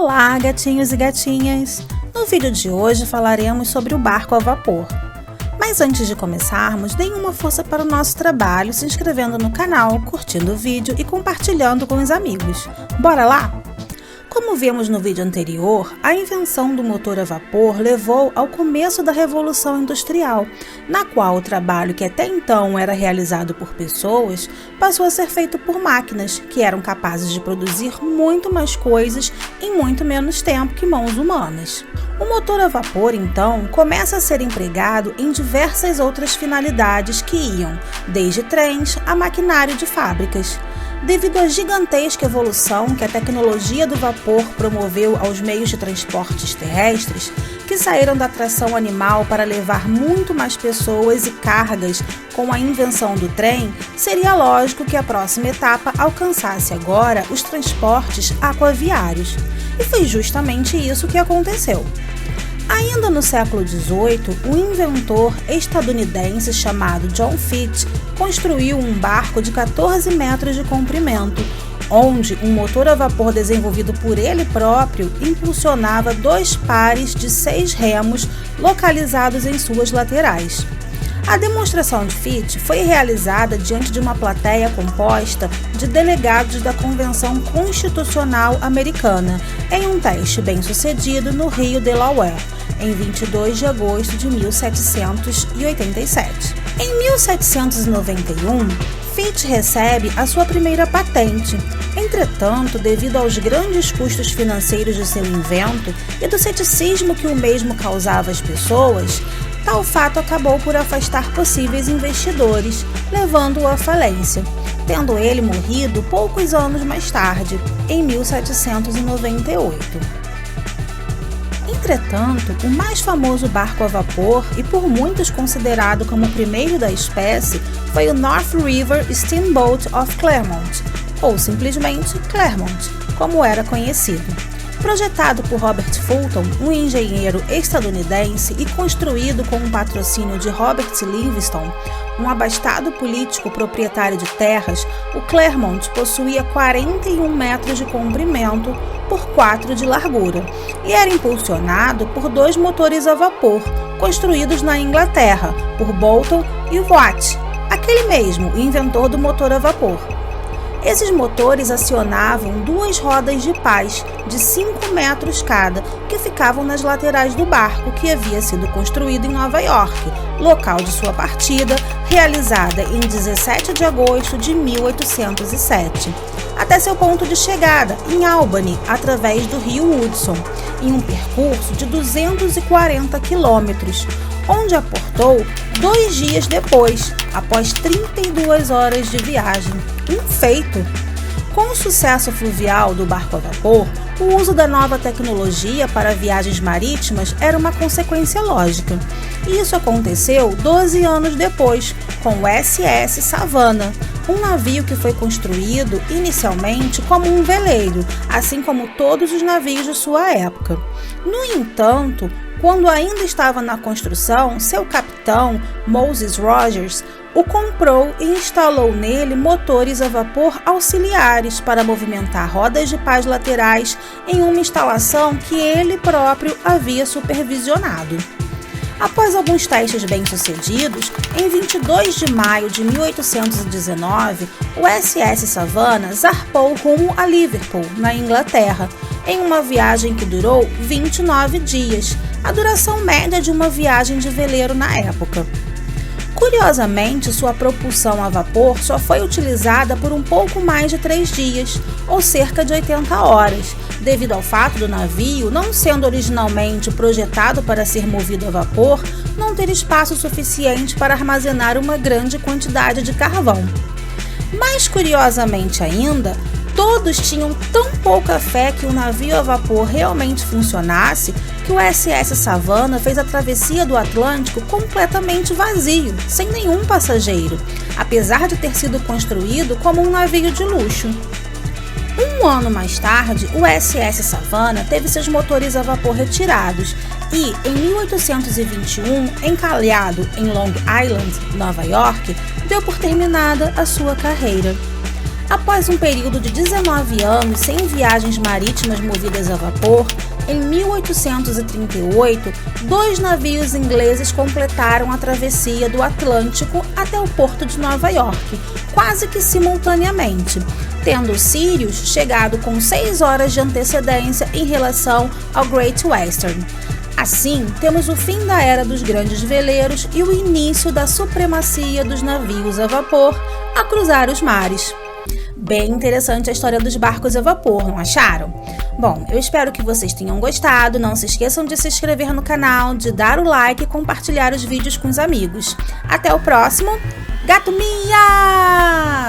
Olá, gatinhos e gatinhas! No vídeo de hoje falaremos sobre o barco a vapor. Mas antes de começarmos, deem uma força para o nosso trabalho se inscrevendo no canal, curtindo o vídeo e compartilhando com os amigos. Bora lá? Como vimos no vídeo anterior, a invenção do motor a vapor levou ao começo da Revolução Industrial, na qual o trabalho que até então era realizado por pessoas passou a ser feito por máquinas, que eram capazes de produzir muito mais coisas em muito menos tempo que mãos humanas. O motor a vapor, então, começa a ser empregado em diversas outras finalidades que iam desde trens a maquinário de fábricas. Devido à gigantesca evolução que a tecnologia do vapor promoveu aos meios de transportes terrestres, que saíram da tração animal para levar muito mais pessoas e cargas com a invenção do trem, seria lógico que a próxima etapa alcançasse agora os transportes aquaviários. E foi justamente isso que aconteceu. Ainda no século XVIII, um inventor estadunidense chamado John Fitch construiu um barco de 14 metros de comprimento, onde um motor a vapor desenvolvido por ele próprio impulsionava 2 pares de 6 remos localizados em suas laterais. A demonstração de Fitch foi realizada diante de uma plateia composta de delegados da Convenção Constitucional Americana, em um teste bem-sucedido no Rio Delaware, em 22 de agosto de 1787. Em 1791, Fitch recebe a sua primeira patente. Entretanto, devido aos grandes custos financeiros de seu invento e do ceticismo que o mesmo causava às pessoas, tal fato acabou por afastar possíveis investidores, levando-o à falência, tendo ele morrido poucos anos mais tarde, em 1798. Entretanto, o mais famoso barco a vapor, e por muitos considerado como o primeiro da espécie, foi o North River Steamboat of Clermont, ou simplesmente Clermont, como era conhecido. Projetado por Robert Fulton, um engenheiro estadunidense, e construído com um patrocínio de Robert Livingston, um abastado político proprietário de terras, o Clermont possuía 41 metros de comprimento por 4 de largura e era impulsionado por 2 motores a vapor, construídos na Inglaterra por Boulton e Watt, aquele mesmo inventor do motor a vapor. Esses motores acionavam 2 rodas de pás de 5 metros cada, que ficavam nas laterais do barco, que havia sido construído em Nova York, local de sua partida, realizada em 17 de agosto de 1807, até seu ponto de chegada, em Albany, através do rio Hudson, em um percurso de 240 quilômetros, onde aportou 2 dias depois, após 32 horas de viagem. Um feito! Com o sucesso fluvial do barco a vapor, o uso da nova tecnologia para viagens marítimas era uma consequência lógica. E isso aconteceu 12 anos depois, com o SS Savannah, um navio que foi construído inicialmente como um veleiro, assim como todos os navios de sua época. No entanto, quando ainda estava na construção, seu capitão, Moses Rogers, o comprou e instalou nele motores a vapor auxiliares para movimentar rodas de pás laterais em uma instalação que ele próprio havia supervisionado. Após alguns testes bem-sucedidos, em 22 de maio de 1819, o SS Savannah zarpou rumo a Liverpool, na Inglaterra, em uma viagem que durou 29 dias, a duração média de uma viagem de veleiro na época. Curiosamente, sua propulsão a vapor só foi utilizada por um pouco mais de 3 dias, ou cerca de 80 horas, devido ao fato do navio, não sendo originalmente projetado para ser movido a vapor, não ter espaço suficiente para armazenar uma grande quantidade de carvão. Mais curiosamente ainda, todos tinham tão pouca fé que o navio a vapor realmente funcionasse que o SS Savannah fez a travessia do Atlântico completamente vazio, sem nenhum passageiro, apesar de ter sido construído como um navio de luxo. Um ano mais tarde, o SS Savannah teve seus motores a vapor retirados e, em 1821, encalhado em Long Island, Nova York, deu por terminada a sua carreira. Após um período de 19 anos sem viagens marítimas movidas a vapor, em 1838, 2 navios ingleses completaram a travessia do Atlântico até o porto de Nova York, quase que simultaneamente, tendo o Sirius chegado com 6 horas de antecedência em relação ao Great Western. Assim, temos o fim da era dos grandes veleiros e o início da supremacia dos navios a vapor a cruzar os mares. Bem interessante a história dos barcos a vapor, não acharam? Bom, eu espero que vocês tenham gostado. Não se esqueçam de se inscrever no canal, de dar o like e compartilhar os vídeos com os amigos. Até o próximo. Gato Mia!